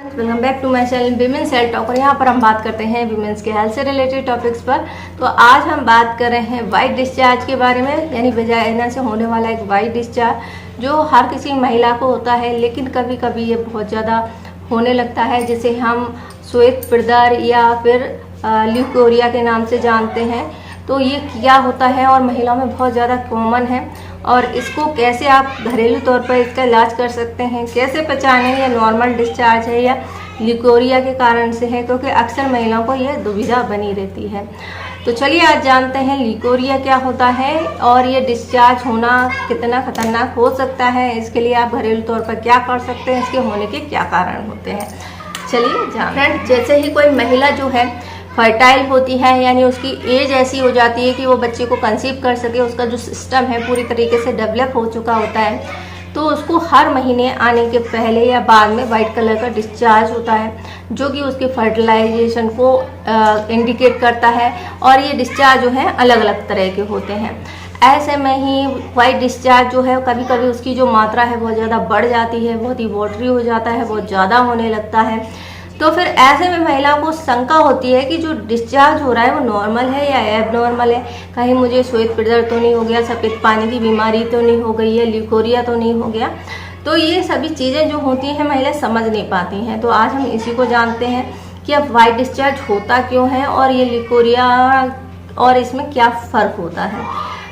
Welcome back to my channel women's health talk. और यहाँ पर हम बात करते हैं विमेंस के हेल्थ से रिलेटेड टॉपिक्स पर। तो आज हम बात कर रहे हैं वाइट डिस्चार्ज के बारे में, यानी वजाइना से होने वाला एक वाइट डिस्चार्ज जो हर किसी महिला को होता है, लेकिन कभी कभी ये बहुत ज़्यादा होने लगता है, जिसे हम श्वेत प्रदर या फिर ल्यूकोरिया के नाम से जानते हैं। तो ये क्या होता है और महिलाओं में बहुत ज़्यादा कॉमन है, और इसको कैसे आप घरेलू तौर पर इसका इलाज कर सकते हैं, कैसे पहचानें ये नॉर्मल डिस्चार्ज है या ल्यूकोरिया के कारण से है, क्योंकि अक्सर महिलाओं को यह दुविधा बनी रहती है। तो चलिए आज जानते हैं ल्यूकोरिया क्या होता है और ये डिस्चार्ज होना कितना खतरनाक हो सकता है। इसके लिए आप घरेलू तौर पर क्या कर सकते हैं, इसके होने के क्या कारण होते हैं, चलिए जानते हैं। जैसे ही कोई महिला जो है फर्टाइल होती है, यानी उसकी एज ऐसी हो जाती है कि वो बच्चे को कंसीव कर सके, उसका जो सिस्टम है पूरी तरीके से डेवलप हो चुका होता है, तो उसको हर महीने आने के पहले या बाद में वाइट कलर का डिस्चार्ज होता है, जो कि उसके फर्टिलाइजेशन को इंडिकेट करता है। और ये डिस्चार्ज जो है अलग अलग तरह के होते हैं। ऐसे में ही वाइट डिस्चार्ज जो है कभी कभी उसकी जो मात्रा है बहुत ज़्यादा बढ़ जाती है, बहुत ही वाटरी हो जाता है, बहुत ज़्यादा होने लगता है। तो फिर ऐसे में महिलाओं को शंका होती है कि जो डिस्चार्ज हो रहा है वो नॉर्मल है या एबनॉर्मल है, कहीं मुझे श्वेत प्रदर तो नहीं हो गया, सफ़ेद पानी की बीमारी तो नहीं हो गई है, ल्यूकोरिया तो नहीं हो गया। तो ये सभी चीज़ें जो होती हैं महिला समझ नहीं पाती हैं। तो आज हम इसी को जानते हैं कि अब वाइट डिस्चार्ज होता क्यों है और ये ल्यूकोरिया और इसमें क्या फ़र्क होता है।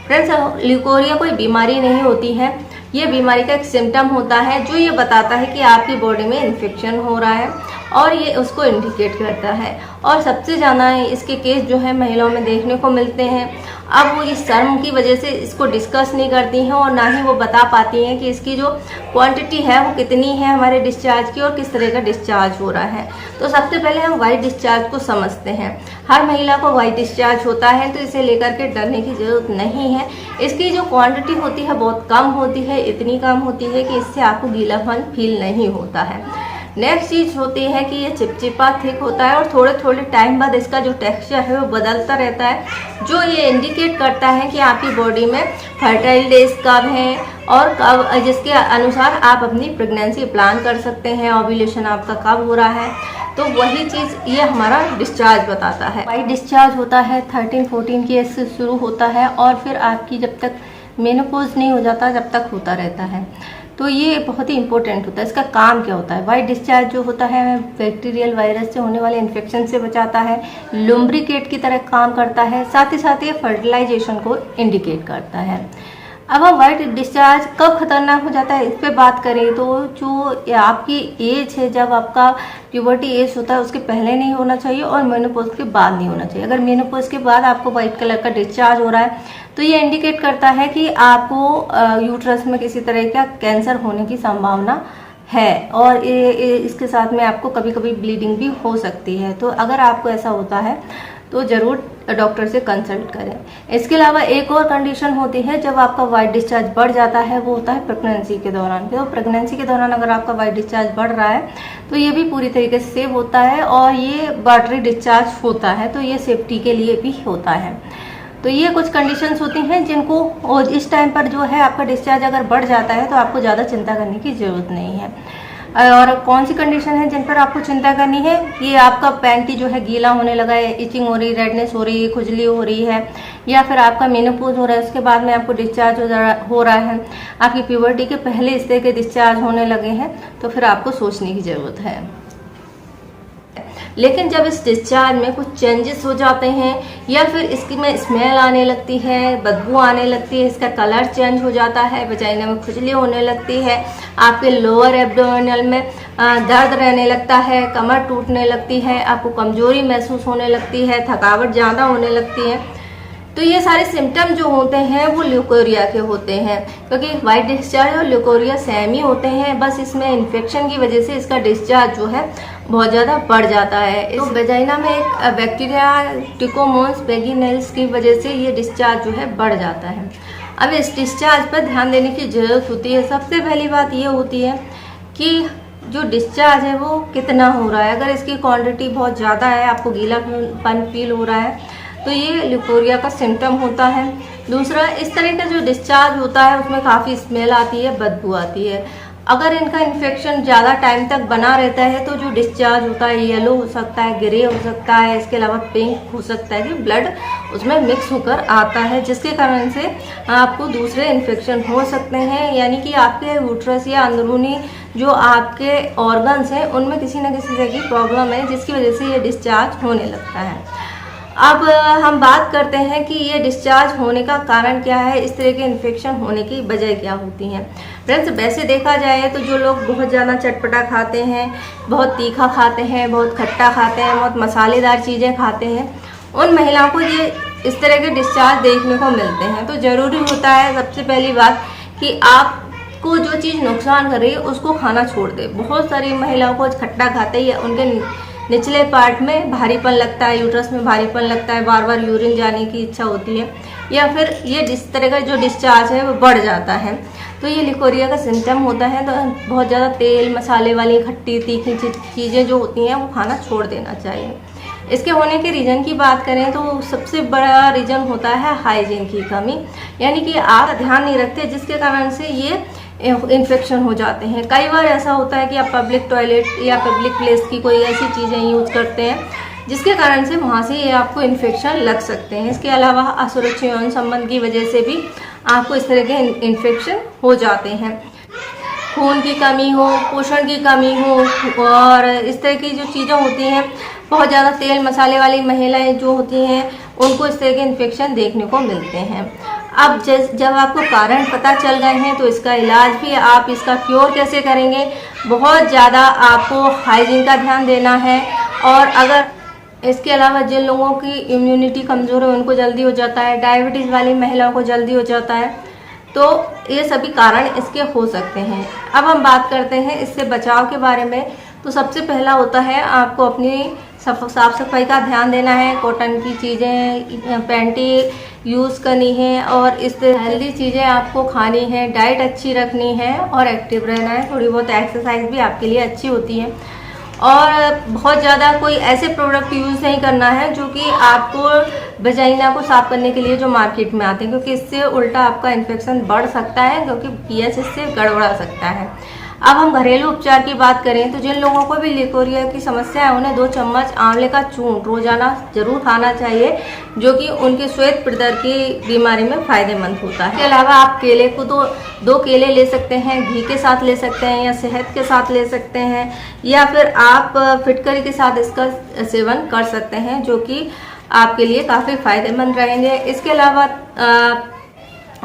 फ्रेंड्स, ल्यूकोरिया कोई बीमारी नहीं होती है, ये बीमारी का एक सिम्टम होता है जो ये बताता है कि आपकी बॉडी में इन्फेक्शन हो रहा है, और ये उसको इंडिकेट करता है। और सबसे ज़्यादा इसके केस जो है महिलाओं में देखने को मिलते हैं। अब वो इस शर्म की वजह से इसको डिस्कस नहीं करती हैं, और ना ही वो बता पाती हैं कि इसकी जो क्वांटिटी है वो कितनी है हमारे डिस्चार्ज की और किस तरह का डिस्चार्ज हो रहा है। तो सबसे पहले हम वाइट डिस्चार्ज को समझते हैं। हर महिला को वाइट डिस्चार्ज होता है, तो इसे लेकर के डरने की ज़रूरत नहीं है। इसकी जो क्वांटिटी होती है बहुत कम होती है, इतनी कम होती है कि इससे आपको गीलापन फील नहीं होता है। नेक्स्ट चीज़ होती है कि ये चिपचिपा थिक होता है, और थोड़े थोड़े टाइम बाद इसका जो टेक्सचर है वो बदलता रहता है, जो ये इंडिकेट करता है कि आपकी बॉडी में फर्टाइल डेज कब हैं और कब, जिसके अनुसार आप अपनी प्रेगनेंसी प्लान कर सकते हैं, ओव्यूलेशन आपका कब हो रहा है। तो वही चीज़ ये हमारा डिस्चार्ज बताता है। वाइट डिस्चार्ज होता है 13-14 की एज से शुरू होता है, और फिर आपकी जब तक मेनोपॉज नहीं हो जाता जब तक होता रहता है। तो ये बहुत ही इंपॉर्टेंट होता है। इसका काम क्या होता है? वाइट डिस्चार्ज जो होता है बैक्टीरियल वायरस से होने वाले इन्फेक्शन से बचाता है, लुम्ब्रिकेट की तरह काम करता है, साथ ही साथ ये फर्टिलाइजेशन को इंडिकेट करता है। अब हम वाइट डिस्चार्ज कब खतरनाक हो जाता है इस पर बात करें तो जो आपकी एज है, जब आपका प्यूबर्टी एज होता है उसके पहले नहीं होना चाहिए और मेनोपॉज के बाद नहीं होना चाहिए। अगर मेनोपॉज के बाद आपको वाइट कलर का डिस्चार्ज हो रहा है तो ये इंडिकेट करता है कि आपको यूट्रस में किसी तरह का कैंसर होने की संभावना है, और इसके साथ में आपको कभी कभी ब्लीडिंग भी हो सकती है। तो अगर आपको ऐसा होता है तो ज़रूर डॉक्टर से कंसल्ट करें। इसके अलावा एक और कंडीशन होती है जब आपका वाइट डिस्चार्ज बढ़ जाता है, वो होता है प्रेगनेंसी के दौरान। तो प्रेगनेंसी के दौरान अगर आपका वाइट डिस्चार्ज बढ़ रहा है तो ये भी पूरी तरीके से सेफ होता है, और ये वाटरी डिस्चार्ज होता है, तो ये सेफ्टी के लिए भी होता है। तो ये कुछ कंडीशंस होती हैं जिनको, और इस टाइम पर जो है आपका डिस्चार्ज अगर बढ़ जाता है तो आपको ज़्यादा चिंता करने की ज़रूरत नहीं है। और कौन सी कंडीशन है जिन पर आपको चिंता करनी है? ये आपका पैंटी जो है गीला होने लगा है, इचिंग हो रही, रेडनेस हो रही है, खुजली हो रही है, या फिर आपका मेनोपॉज हो रहा है उसके बाद में आपको डिस्चार्ज हो रहा है, आपकी प्यूबर्टी के पहले इस तरह के डिस्चार्ज होने लगे हैं, तो फिर आपको सोचने की ज़रूरत है। लेकिन जब इस डिस्चार्ज में कुछ चेंजेस हो जाते हैं, या फिर इसकी में स्मेल आने लगती है, बदबू आने लगती है, इसका कलर चेंज हो जाता है, वजाइना में खुजली होने लगती है, आपके लोअर एब्डोमिनल में दर्द रहने लगता है, कमर टूटने लगती है, आपको कमजोरी महसूस होने लगती है, थकावट ज़्यादा होने लगती है, तो ये सारे सिम्टम जो होते हैं वो ल्यूकोरिया के होते हैं। क्योंकि वाइट डिस्चार्ज और ल्यूकोरिया सेम ही होते हैं, बस इसमें इन्फेक्शन की वजह से इसका डिस्चार्ज जो है बहुत ज़्यादा बढ़ जाता है। तो वेजाइना में एक बैक्टीरिया ट्रिकोमोन्स वैगिनैलिस की वजह से ये डिस्चार्ज जो है बढ़ जाता है। अब इस डिस्चार्ज पर ध्यान देने की ज़रूरत होती है। सबसे पहली बात ये होती है कि जो डिस्चार्ज है वो कितना हो रहा है। अगर इसकी क्वांटिटी बहुत ज़्यादा है, आपको गीलापन फील हो रहा है, तो ये ल्यूकोरिया का सिम्टम होता है। दूसरा, इस तरह का जो डिस्चार्ज होता है उसमें काफ़ी स्मेल आती है, बदबू आती है। अगर इनका इन्फेक्शन ज़्यादा टाइम तक बना रहता है तो जो डिस्चार्ज होता है येलो हो सकता है, ग्रे हो सकता है, इसके अलावा पिंक हो सकता है कि ब्लड उसमें मिक्स होकर आता है, जिसके कारण से आपको दूसरे इन्फेक्शन हो सकते हैं। यानी कि आपके यूट्रस या अंदरूनी जो आपके ऑर्गन्स हैं उनमें किसी न किसी तरह की प्रॉब्लम है, जिसकी वजह से ये डिस्चार्ज होने लगता है। अब हम बात करते हैं कि ये डिस्चार्ज होने का कारण क्या है, इस तरह के इन्फेक्शन होने की वजह क्या होती हैं। फ्रेंड्स, वैसे देखा जाए तो जो लोग बहुत ज़्यादा चटपटा खाते हैं, बहुत तीखा खाते हैं, बहुत खट्टा खाते हैं, बहुत मसालेदार चीज़ें खाते हैं, उन महिलाओं को ये इस तरह के डिस्चार्ज देखने को मिलते हैं। तो ज़रूरी होता है सबसे पहली बात कि आपको जो चीज़ नुकसान कर रही है उसको खाना छोड़ दें। बहुत सारी महिलाओं को खट्टा खाते ही उनके निचले पार्ट में भारीपन लगता है, यूट्रस में भारीपन लगता है, बार बार यूरिन जाने की इच्छा होती है, या फिर ये इस तरह का जो डिस्चार्ज है वो बढ़ जाता है। तो ये लिकोरिया का सिम्टम होता है। तो बहुत ज़्यादा तेल मसाले वाली खट्टी तीखी चीज़ें जो होती हैं वो खाना छोड़ देना चाहिए। इसके होने के रीज़न की बात करें तो सबसे बड़ा रीज़न होता है हाइजीन की कमी, यानी कि आप ध्यान नहीं रखते, जिसके कारण से ये इन्फेक्शन हो जाते हैं। कई बार ऐसा होता है कि आप पब्लिक टॉयलेट या पब्लिक प्लेस की कोई ऐसी चीज़ें यूज़ करते हैं जिसके कारण से वहाँ से ये आपको इन्फेक्शन लग सकते हैं। इसके अलावा असुरक्षित यौन संबंध की वजह से भी आपको इस तरह के इन्फेक्शन हो जाते हैं। खून की कमी हो, पोषण की कमी हो, और इस तरह की जो चीज़ें होती हैं, बहुत ज़्यादा तेल मसाले वाली महिलाएं जो होती हैं उनको इस तरह के इन्फेक्शन देखने को मिलते हैं। अब जब आपको कारण पता चल गए हैं तो इसका इलाज भी, आप इसका क्योर कैसे करेंगे, बहुत ज़्यादा आपको हाइजीन का ध्यान देना है। और अगर इसके अलावा जिन लोगों की इम्यूनिटी कमज़ोर है उनको जल्दी हो जाता है, डायबिटीज़ वाली महिलाओं को जल्दी हो जाता है, तो ये सभी कारण इसके हो सकते हैं। अब हम बात करते हैं इससे बचाव के बारे में। तो सबसे पहला होता है आपको अपनी साफ सफाई का ध्यान देना है। कॉटन की चीज़ें, पैंटी यूज़ करनी है, और इस तरह हेल्दी चीज़ें आपको खानी है, डाइट अच्छी रखनी है और एक्टिव रहना है। थोड़ी बहुत एक्सरसाइज भी आपके लिए अच्छी होती है, और बहुत ज़्यादा कोई ऐसे प्रोडक्ट यूज़ नहीं करना है जो कि आपको वजाइना को साफ करने के लिए जो मार्केट में आते हैं, क्योंकि इससे उल्टा आपका इन्फेक्शन बढ़ सकता है, क्योंकि पीएच इससे गड़बड़ा सकता है। अब हम घरेलू उपचार की बात करें तो जिन लोगों को भी लिकोरिया की समस्या है उन्हें 2 चम्मच आंवले का चूर्ण रोजाना जरूर खाना चाहिए, जो कि उनके श्वेत प्रदर की बीमारी में फायदेमंद होता है। इसके अलावा आप केले को तो 2 केले ले सकते हैं, घी के साथ ले सकते हैं या शहद के साथ ले सकते हैं, या फिर आप फिटकरी के साथ इसका सेवन कर सकते हैं, जो कि आपके लिए काफ़ी फायदेमंद रहेंगे। इसके अलावा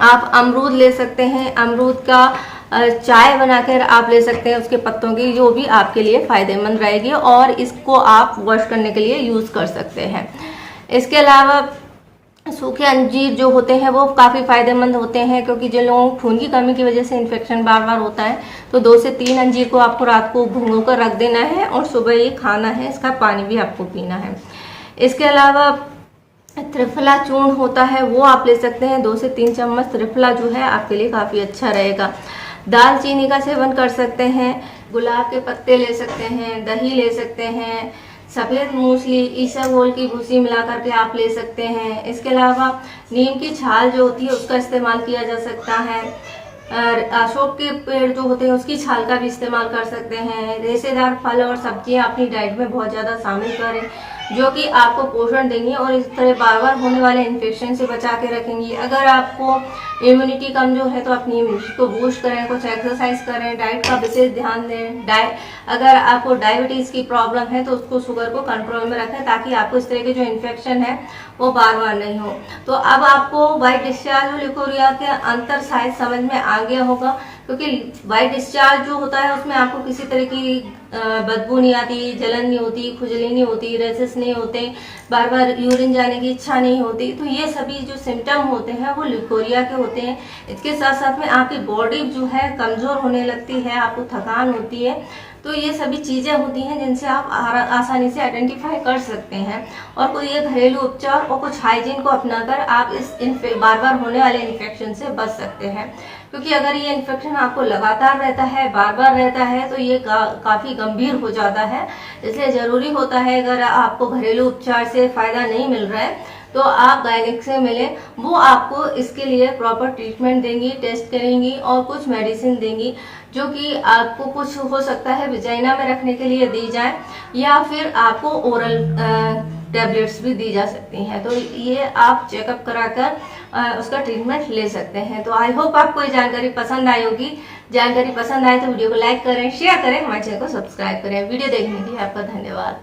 आप अमरूद ले सकते हैं, अमरूद का चाय बनाकर आप ले सकते हैं, उसके पत्तों की, जो भी आपके लिए फ़ायदेमंद रहेगी, और इसको आप वॉश करने के लिए यूज़ कर सकते हैं। इसके अलावा सूखे अंजीर जो होते हैं वो काफ़ी फ़ायदेमंद होते हैं, क्योंकि जिन लोगों को खून की कमी की वजह से इन्फेक्शन बार बार होता है, तो 2 से 3 अंजीर को आपको रात को भिगो कर रख देना है और सुबह ये खाना है, इसका पानी भी आपको पीना है। इसके अलावा त्रिफला चूर्ण होता है वो आप ले सकते हैं, 2 से 3 चम्मच त्रिफला जो है आपके लिए काफ़ी अच्छा रहेगा। दालचीनी का सेवन कर सकते हैं, गुलाब के पत्ते ले सकते हैं, दही ले सकते हैं, सफ़ेद मूसली, इसबगोल की भूसी मिला करके आप ले सकते हैं। इसके अलावा नीम की छाल जो होती है उसका इस्तेमाल किया जा सकता है। अशोक के पेड़ जो होते हैं उसकी छाल का भी इस्तेमाल कर सकते हैं। रेशेदार फल और सब्जियां अपनी डाइट में बहुत ज़्यादा शामिल करें, जो कि आपको पोषण देंगी और इस तरह बार बार होने वाले इन्फेक्शन से बचा के रखेंगी। अगर आपको इम्यूनिटी कमजोर है तो अपनी इम्यूनिटी को बूस्ट करें, कुछ एक्सरसाइज करें, डाइट का विशेष ध्यान दें। अगर आपको डायबिटीज़ की प्रॉब्लम है तो उसको शुगर को कंट्रोल में रखें, ताकि आपको इस तरह के जो इन्फेक्शन है वो बार बार नहीं हो। तो अब आपको व्हाइट डिस्चार्ज और लिकोरिया के अंतर शायद समझ में आ गया होगा, क्योंकि व्हाइट डिस्चार्ज जो होता है उसमें आपको किसी तरह की बदबू नहीं आती, जलन नहीं होती, खुजली नहीं होती, रेसेस नहीं होते, बार बार यूरिन जाने की इच्छा नहीं होती। तो ये सभी जो सिम्टम होते हैं वो लिकोरिया के होते हैं। इसके साथ साथ में आपकी बॉडी जो है कमज़ोर होने लगती है, आपको थकान होती है। तो ये सभी चीज़ें होती हैं जिनसे आप आसानी से आइडेंटिफाई कर सकते हैं, और कोई ये घरेलू उपचार और कुछ हाइजीन को अपनाकर आप इस बार बार होने वाले इन्फेक्शन से बच सकते हैं। क्योंकि अगर ये इन्फेक्शन आपको लगातार रहता है, बार बार रहता है, तो ये काफ़ी गंभीर हो जाता है। इसलिए ज़रूरी होता है, अगर आपको घरेलू उपचार से फ़ायदा नहीं मिल रहा है तो आप गायनिक से मिलें, वो आपको इसके लिए प्रॉपर ट्रीटमेंट देंगी, टेस्ट करेंगी और कुछ मेडिसिन देंगी, जो कि आपको कुछ हो सकता है वजाइना में रखने के लिए दी जाए, या फिर आपको ओरल टैबलेट्स भी दी जा सकती हैं। तो ये आप चेकअप कराकर उसका ट्रीटमेंट ले सकते हैं। तो आई होप आपको ये जानकारी पसंद आई होगी। जानकारी पसंद आए तो वीडियो को लाइक करें, शेयर करें, हमारे चैनल को सब्सक्राइब करें। वीडियो देखने के लिए आपका धन्यवाद।